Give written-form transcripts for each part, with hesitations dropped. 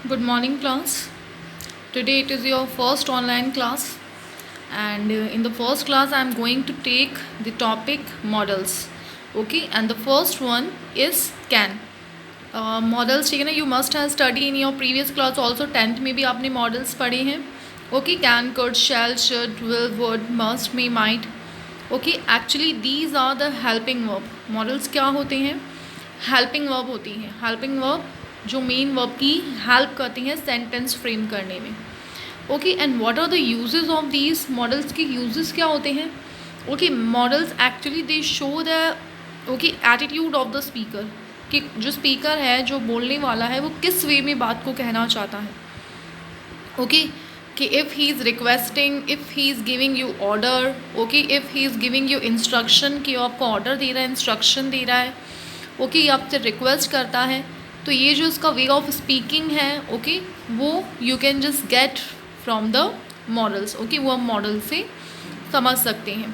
Good morning, class. Today it is your first online class, and in the first class, I am going to take the topic models. Okay, and the first one is can. Models ठीक है ना, you must have studied in your previous class also 10th में भी आपने models पढ़े हैं. Okay, can, could, shall, should, will, would, must, may, might. Okay, actually these are the helping verb. Models क्या होते हैं? हेल्पिंग वर्ब होती हैं. हेल्पिंग वर्ब जो मेन वर्ब की हेल्प करती हैं सेंटेंस फ्रेम करने में. Okay, and what are the uses of these modals? के यूजेस क्या होते हैं? Okay, modals actually they show the attitude of the speaker, कि जो स्पीकर है, जो बोलने वाला है, वो किस वे में बात को कहना चाहता है. ओके, कि if he is requesting, if he is giving you order, okay, if he is giving you instruction, कि वो आपको ऑर्डर दे रहा है, इंस्ट्रक्शन दे रहा है, ओके, ये आपसे रिक्वेस्ट करता है, तो ये जो इसका वे ऑफ स्पीकिंग है, ओके, वो you can just get from the modals. Okay, वो हम मॉडल से समझ सकते हैं.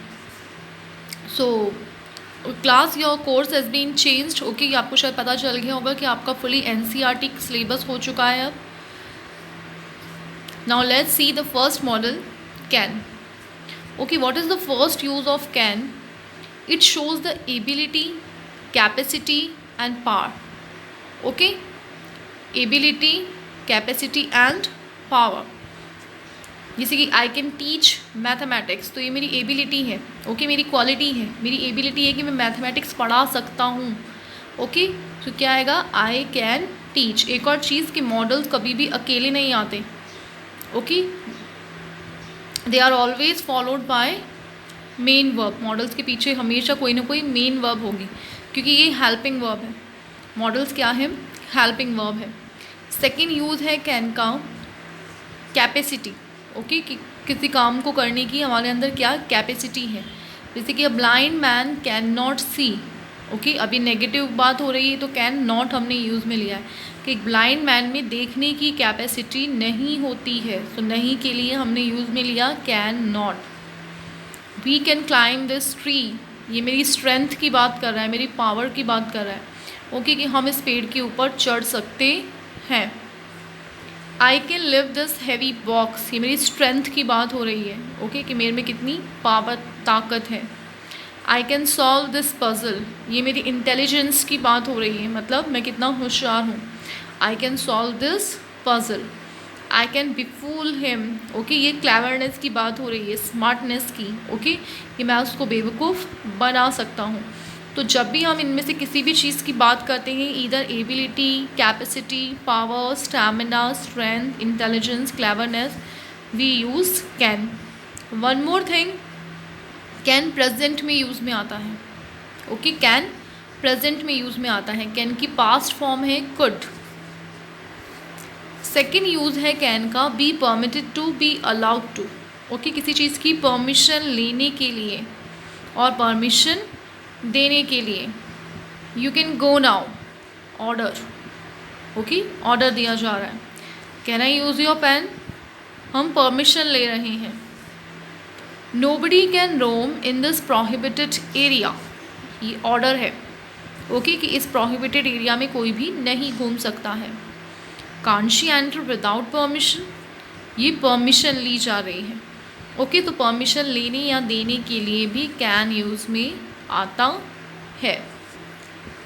So class your course has been changed. Okay, आपको शायद पता चल गया होगा कि आपका फुली एनसीईआरटी सिलेबस हो चुका है अब. Now let's see the first model, can. Okay, what is the first use of can? It shows the ability, capacity and power. Okay, ability, capacity and power. जैसे कि आई कैन टीच मैथमेटिक्स, तो ये मेरी ability है. Okay, मेरी quality है, मेरी ability है कि मैं मैथमेटिक्स पढ़ा सकता हूँ. ओके, तो क्या आएगा? I can teach. एक और चीज़ कि मॉडल्स कभी भी अकेले नहीं आते. Okay, they are always followed by main verb. Modals के पीछे हमेशा कोई ना कोई मेन वर्ब होगी, क्योंकि ये हेल्पिंग वर्ब है. मॉडल्स क्या है? हेल्पिंग वर्ब है. सेकेंड यूज़ है कैन का कैपेसिटी. ओके, कि किसी काम को करने की हमारे अंदर क्या कैपेसिटी है. जैसे कि a blind man can not see. Okay, अभी नेगेटिव बात हो रही है, तो कैन नॉट हमने यूज़ में लिया है कि ब्लाइंड मैन में देखने की कैपेसिटी नहीं होती है. तो नहीं के लिए हमने यूज़ में लिया can not. We can climb this tree, ये मेरी स्ट्रेंथ की बात कर रहा है, मेरी पावर की बात कर रहा है. ओके, कि हम इस पेड़ के ऊपर चढ़ सकते हैं. I can lift this heavy box, ये मेरी स्ट्रेंथ की बात हो रही है. ओके, कि मेरे में कितनी पावर, ताकत है. आई कैन सॉल्व दिस पजल, ये मेरी इंटेलिजेंस की बात हो रही है, मतलब मैं कितना होशियार हूँ. I can solve this puzzle. I can befool him. Okay, ये क्लेवरनेस की बात हो रही है, स्मार्टनेस की. ओके, कि मैं उसको बेवकूफ़ बना सकता हूँ. तो जब भी हम इनमें से किसी भी चीज़ की बात करते हैं, either ability, capacity, power, stamina, strength, intelligence, cleverness, we use can. One more thing, can present में यूज़ में आता है. ओके, कैन प्रेजेंट में यूज़ में आता है. कैन की पास्ट फॉर्म है कुड. सेकेंड यूज़ है कैन का be permitted to, be allowed to. Okay, किसी चीज़ की परमिशन लेने के लिए और परमिशन देने के लिए. You can go now, order. Okay, order दिया जा रहा है. Can I use your pen, हम परमिशन ले रहे हैं. Nobody can roam in this prohibited area, ये ऑर्डर है. ओके, कि इस प्रोहिबिटेड एरिया में कोई भी नहीं घूम सकता है. Can't she enter without permission, ये परमिशन ली जा रही है. ओके, तो परमिशन लेने या देने के लिए भी कैन यूज़ में आता है.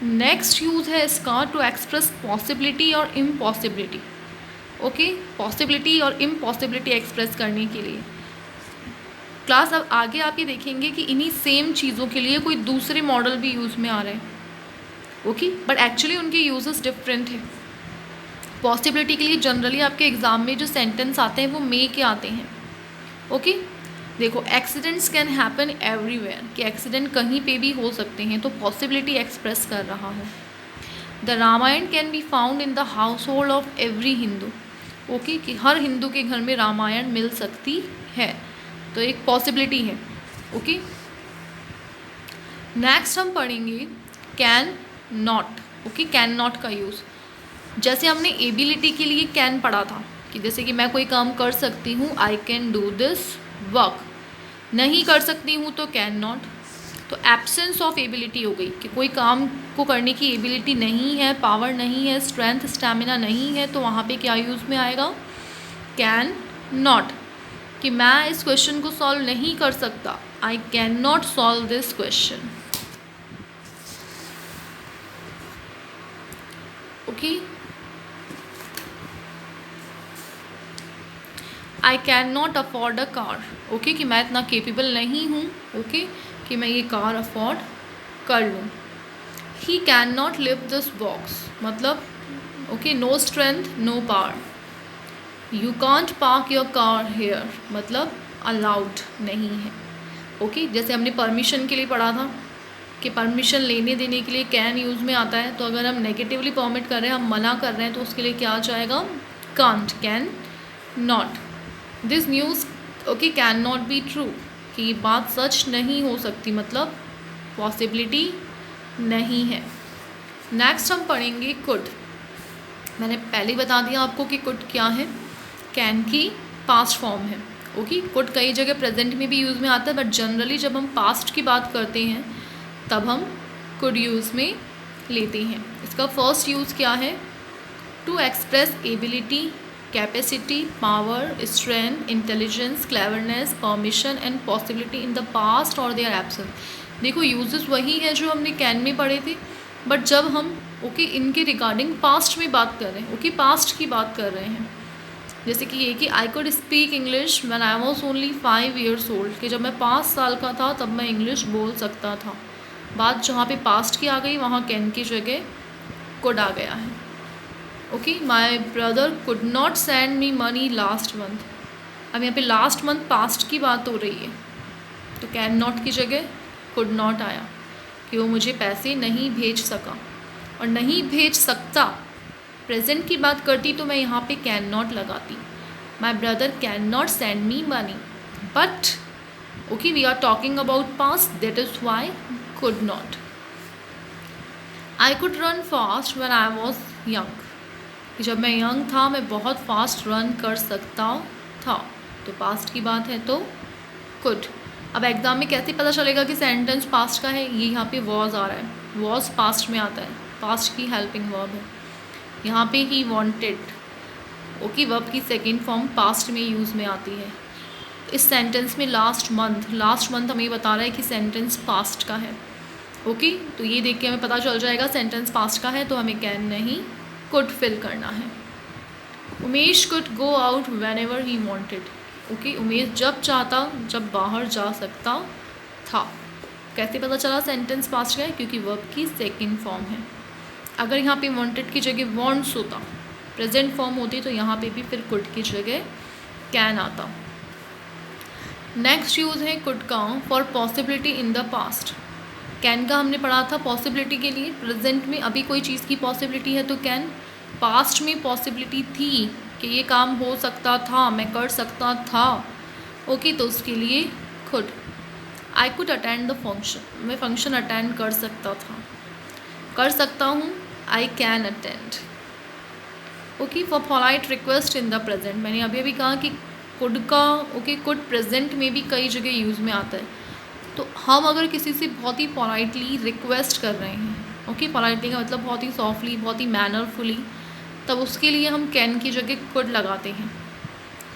नेक्स्ट यूज़ है इसका टू एक्सप्रेस पॉसिबिलिटी और इम्पॉसिबिलिटी. ओके, पॉसिबिलिटी और इम्पॉसिबिलिटी एक्सप्रेस करने के लिए. क्लास अब आगे आप ये देखेंगे कि इन्हीं सेम चीज़ों के लिए कोई दूसरे मॉडल भी यूज़ में आ रहे हैं. ओके, बट एक्चुअली उनके यूजेस डिफरेंट है. पॉसिबिलिटी के लिए जनरली आपके एग्ज़ाम में जो सेंटेंस आते हैं वो मे के आते हैं. ओके, देखो, एक्सीडेंट्स कैन हैपन एवरीवेयर, कि एक्सीडेंट कहीं पे भी हो सकते हैं, तो पॉसिबिलिटी एक्सप्रेस कर रहा है. The Ramayana can be found in the household of every Hindu. Okay, कि हर हिंदू के घर में रामायण मिल सकती है, तो एक पॉसिबिलिटी है. ओके, नेक्स्ट हम पढ़ेंगे can not. Okay, can not का यूज़. जैसे हमने एबिलिटी के लिए कैन पढ़ा था, कि जैसे कि मैं कोई काम कर सकती हूँ, I can do this work. नहीं कर सकती हूँ तो कैन नॉट. तो एब्सेंस ऑफ एबिलिटी हो गई कि कोई काम को करने की एबिलिटी नहीं है, पावर नहीं है, स्ट्रेंथ स्टैमिना नहीं है, तो वहाँ पे क्या यूज़ में आएगा? कैन नॉट, कि मैं इस क्वेश्चन को सॉल्व नहीं कर सकता, I can not solve this question. Okay, I can not afford a car, okay, कि मैं इतना केपेबल नहीं हूँ, ओके, कि मैं ये कार अफोर्ड कर लूँ। He can not lift this box, मतलब okay, no strength no power. You can't park your car here, मतलब अलाउड नहीं है, ओके। जैसे हमने परमिशन के लिए पढ़ा था कि परमिशन लेने देने के लिए कैन यूज़ में आता है, तो अगर हम नेगेटिवली परमिट कर रहे हैं, हम मना कर रहे हैं, तो उसके लिए क्या आ जाएगा? Can't, can not. This news okay can not be true, कि ये बात सच नहीं हो सकती, मतलब पॉसिबिलिटी नहीं है। नेक्स्ट हम पढ़ेंगे कुड। मैंने पहले ही बता दिया आपको कि कुड क्या है, कैन की पास्ट फॉर्म है, ओके। कुड कई जगह प्रेजेंट में भी यूज़ में आता है, बट जनरली जब हम पास्ट की बात करते हैं तब हम कुड यूज़ में लेते हैं। इसका फर्स्ट यूज़ क्या है? To express ability, capacity, power, strength, intelligence, cleverness, permission and possibility in the past और देयर एब्सेंस। देखो यूजेस वही हैं जो हमने कैन में पढ़े थे, बट जब हम ओके इनके रिगार्डिंग पास्ट में बात कर रहे हैं, ओके पास्ट की बात कर रहे हैं, जैसे कि ये कि I could speak English when I was only 5 years old, कि जब मैं 5 साल का था तब मैं इंग्लिश बोल सकता था। बात जहाँ पे पास्ट की आ गई वहाँ कैन की जगह कुड आ गया है, okay. My brother could not send me money last month, अब यहाँ पे लास्ट मंथ पास्ट की बात हो रही है, तो कैन नॉट की जगह कुड नॉट आया कि वो मुझे पैसे नहीं भेज सका। और नहीं भेज सकता प्रेजेंट की बात करती तो मैं यहाँ पे कैन नॉट लगाती। My brother can not send me money, but okay we are talking about past, that is why could not. I could run fast when I was young, कि जब मैं यंग था मैं बहुत फास्ट रन कर सकता था, तो पास्ट की बात है तो कुड। अब एग्ज़ाम में कैसे पता चलेगा कि सेंटेंस पास्ट का है? ये यहाँ पे वॉज आ रहा है, वॉज पास्ट में आता है, पास्ट की हेल्पिंग वर्ब है। यहाँ पे ही वांटेड, ओके, वर्ब की सेकंड फॉर्म पास्ट में यूज़ में आती है। इस सेंटेंस में लास्ट मंथ हमें बता रहा है कि सेंटेंस पास्ट का है, ओके। तो ये देख के हमें पता चल जाएगा सेंटेंस पास्ट का है, तो हमें कैन नहीं कुड फिल करना है। Umesh could go out when ever he wanted, okay, Umesh जब चाहता जब बाहर जा सकता था। कैसे पता चला सेंटेंस पास्ट का है? क्योंकि वर्ब की सेकंड फॉर्म है। अगर यहाँ पे वॉन्टेड की जगह वॉन्ट्स होता, प्रेजेंट फॉर्म होती, तो यहाँ पे भी फिर कुड की जगह कैन आता। नेक्स्ट यूज़ है कुड का for possibility in the past. Can का हमने पढ़ा था पॉसिबिलिटी के लिए, प्रेजेंट में अभी कोई चीज़ की पॉसिबिलिटी है तो कैन, पास्ट में पॉसिबिलिटी थी कि ये काम हो सकता था, मैं कर सकता था, ओके, तो उसके लिए खुद। I could attend the function, मैं फंक्शन अटेंड कर सकता था, कर सकता हूँ, I can attend, okay. For polite request in the present, मैंने अभी अभी कहा कि कुड का ओके कुड प्रेजेंट में भी कई जगह यूज़ में आता है। तो हम अगर किसी से बहुत ही पोलाइटली रिक्वेस्ट कर रहे हैं, ओके, पोलाइटली का मतलब बहुत ही सॉफ्टली, बहुत ही मैनरफुली, तब उसके लिए हम कैन की जगह कुड लगाते हैं।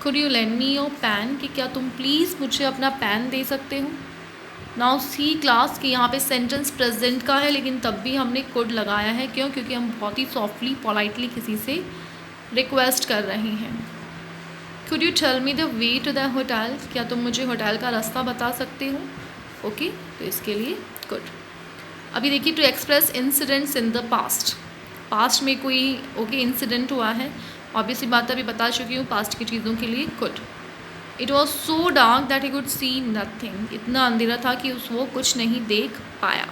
Could you lend me your pen, कि क्या तुम प्लीज़ मुझे अपना पेन दे सकते हो। नाउ सी क्लास कि यहाँ पे सेंटेंस प्रेजेंट का है, लेकिन तब भी हमने कुड लगाया है, क्यों? क्योंकि हम बहुत ही सॉफ्टली पोलाइटली किसी से रिक्वेस्ट कर रहे हैं। Could you tell me the way to the hotel, क्या तुम मुझे होटल का रास्ता बता सकते हो, ओके, तो इसके लिए कुड। अभी देखिए to express incidents in the past, past में कोई ओके इंसिडेंट हुआ है, ऑब्वियसली बात अभी बता चुकी हूँ, पास्ट की चीज़ों के लिए could. It was so dark that he could see nothing, इतना अंधेरा था कि वो कुछ नहीं देख पाया।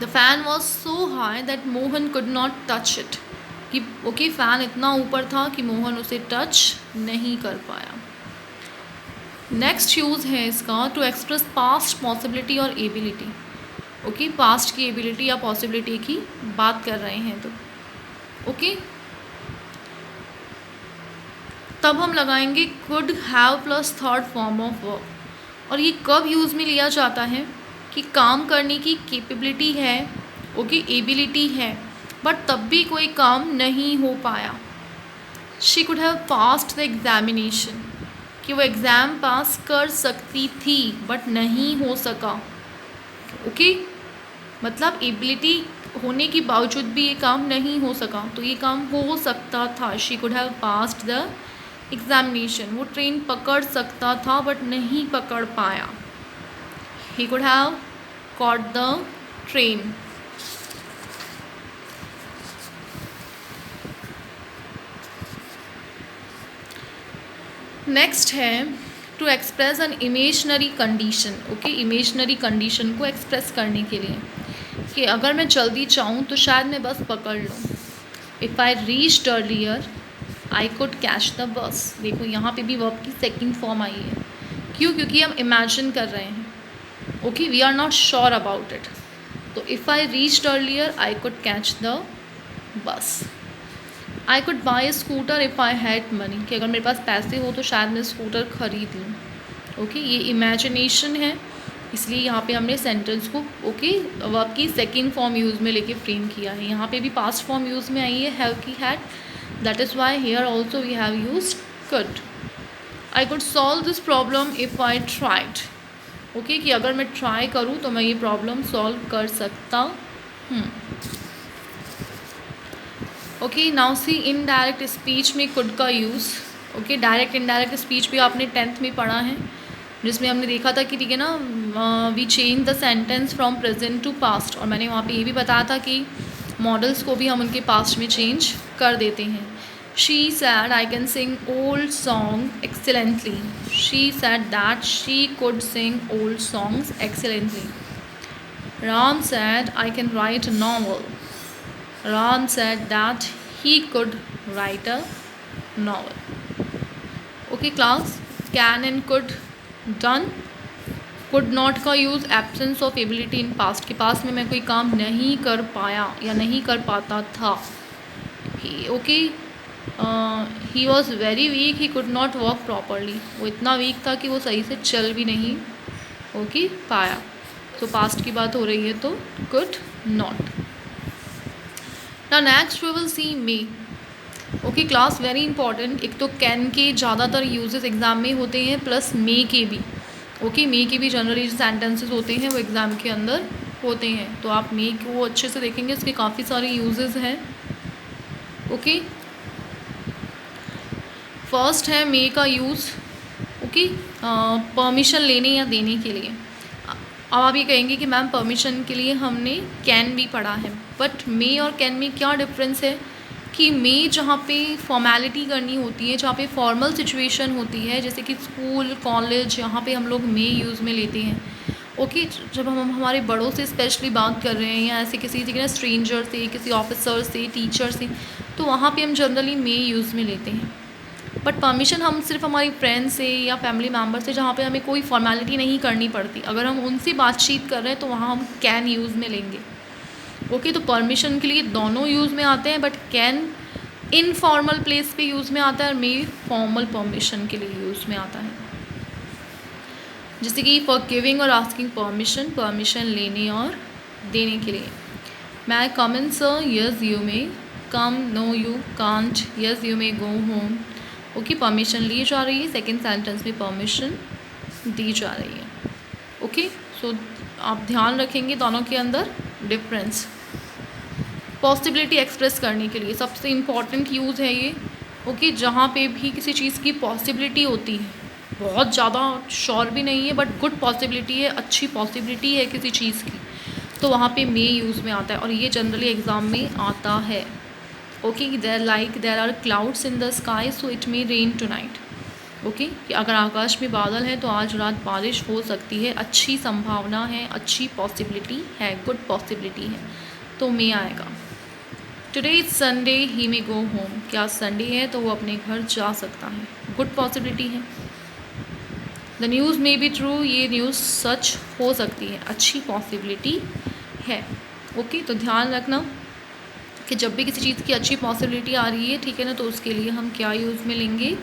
The fan was so high that Mohan could not touch it, कि ओके फ़ैन इतना ऊपर था कि मोहन उसे टच नहीं कर पाया। नेक्स्ट यूज़ है इसका टू एक्सप्रेस पास्ट पॉसिबिलिटी और एबिलिटी, ओके, पास्ट की एबिलिटी या पॉसिबिलिटी की बात कर रहे हैं तो ओके, तब हम लगाएंगे could have plus third form of verb, और ये कब यूज़ में लिया जाता है कि काम करने की कैपेबिलिटी है, ओके, एबिलिटी है, बट तब भी कोई काम नहीं हो पाया. She could have passed the examination, कि वो एग्ज़ाम पास कर सकती थी बट नहीं हो सका. ओके, मतलब एबिलिटी होने के बावजूद भी ये काम नहीं हो सका, तो ये काम हो सकता था. She could have passed the examination, वो ट्रेन पकड़ सकता था बट नहीं पकड़ पाया. He could have caught the train. Next है to express an imaginary condition. Okay, imaginary condition को एक्सप्रेस करने के लिए कि अगर मैं जल्दी चाहूँ तो शायद मैं बस पकड़ लूँ. If I reached earlier I could catch the बस. देखो यहाँ पे भी वर्ब की सेकंड फॉर्म आई है. क्यों? क्योंकि हम इमेजिन कर रहे हैं. Okay, we are not sure about it. तो if I reached earlier I could catch the bus. I could buy a scooter if I had money, कि अगर मेरे पास पैसे हो तो शायद मैं स्कूटर ख़रीद लूँ. ओके, ये इमेजिनेशन है, इसलिए यहाँ पे हमने सेंटेंस को ओके वर्ब की सेकंड फॉर्म यूज़ में लेके फ्रेम किया है. यहाँ पे भी पास्ट फॉर्म यूज़ में आई है, हैव की had. That is why here also we have used could. I could solve this problem if I tried. Okay, कि अगर मैं ट्राई करूँ तो मैं ये प्रॉब्लम सॉल्व कर सकता हूँ. Okay, now see indirect speech में कुड का use. Okay, direct indirect speech भी आपने 10th में पढ़ा है, जिसमें हमने देखा था कि ठीक है ना, we change the sentence from present to past. और मैंने वहाँ पे ये भी बताया था कि मॉडल्स को भी हम उनके पास्ट में चेंज कर देते हैं. She said I can sing old song excellently. She said that she could sing old songs excellently. Ram sad I can write a novel. Ram said that he could write a novel. Okay class, can and could done. could not का use absence of ability in past, के पास में मैं कोई काम नहीं कर पाया या नहीं कर पाता था. Okay, he was very weak, he could not walk properly. वो इतना वीक था कि वो सही से चल भी नहीं ओके पाया. तो पास्ट की बात हो रही है तो could not. Now next we will see may. Okay class, very important. एक तो कैन के ज़्यादातर यूजेस एग्ज़ाम में होते हैं, प्लस मे के भी. ओके, मे के भी जनरली जो सेंटेंसेस होते हैं वो एग्ज़ाम के अंदर होते हैं, तो आप मे को अच्छे से देखेंगे, इसके काफ़ी सारे यूजेस हैं. ओके, फर्स्ट है मे का यूज़ ओके परमिशन लेने या देने के लिए. अब आप ये कहेंगे कि मैम परमिशन के लिए हमने कैन भी पढ़ा है, बट मे और कैन में क्या डिफरेंस है कि मे जहाँ पे फॉर्मेलिटी करनी होती है, जहाँ पे फॉर्मल सिचुएशन होती है, जैसे कि स्कूल कॉलेज, यहाँ पे हम लोग मे यूज़ में लेते हैं. ओके, जब हम हमारे बड़ों से स्पेशली बात कर रहे हैं या ऐसे किसी ठीक है ना स्ट्रेंजर से, किसी ऑफिसर से, टीचर से, तो वहाँ पे हम जनरली मे यूज़ में लेते हैं. बट परमिशन हम सिर्फ हमारी फ्रेंड से या फैमिली मेम्बर से, जहाँ पे हमें कोई फॉर्मेलिटी नहीं करनी पड़ती, अगर हम उनसे बातचीत कर रहे हैं तो वहाँ हम कैन यूज़ में लेंगे. ओके, तो परमिशन के लिए दोनों यूज़ में आते हैं, बट कैन इनफॉर्मल प्लेस पे यूज़ में आता है और मे फॉर्मल परमिशन के लिए यूज़ में आता है. जैसे कि फॉर गिविंग और आस्किंग परमिशन, परमिशन लेने और देने के लिए. May I come in sir? Yes you may come. No you can't. Yes you may go home. Okay, permission ली जा रही है, सेकेंड सेंटेंस में परमिशन दी जा रही है. ओके, सो आप ध्यान रखेंगे दोनों के अंदर डिफरेंस. पॉसिबिलिटी एक्सप्रेस करने के लिए सबसे इम्पॉर्टेंट यूज़ है ये. ओके, जहाँ पे भी किसी चीज़ की पॉसिबिलिटी होती है, बहुत ज़्यादा श्योर भी नहीं है बट गुड पॉसिबिलिटी है, अच्छी पॉसिबिलिटी है किसी चीज़ की, तो वहाँ पे मे यूज़ में आता है, और ये जनरली एग्ज़ाम में आता है. Okay, there are clouds in the sky so it may rain tonight. Okay, कि अगर आकाश में बादल है तो आज रात बारिश हो सकती है, अच्छी संभावना है, अच्छी पॉसिबिलिटी है, गुड पॉसिबिलिटी है, तो मे आएगा. Today is Sunday he may go home. क्या संडे है तो वो अपने घर जा सकता है, गुड पॉसिबिलिटी है. The news may be true, ये न्यूज़ सच हो सकती है, अच्छी पॉसिबिलिटी है. ओके, तो ध्यान रखना कि जब भी किसी चीज़ की अच्छी पॉसिबिलिटी आ रही है ठीक है ना, तो उसके लिए हम क्या यूज़ में लेंगे,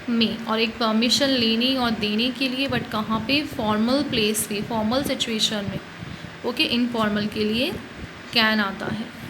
में, और एक परमिशन लेने और देने के लिए, बट कहाँ पे, फॉर्मल प्लेस पे, फॉर्मल सिचुएशन में। ओके, इनफॉर्मल के लिए कैन आता है।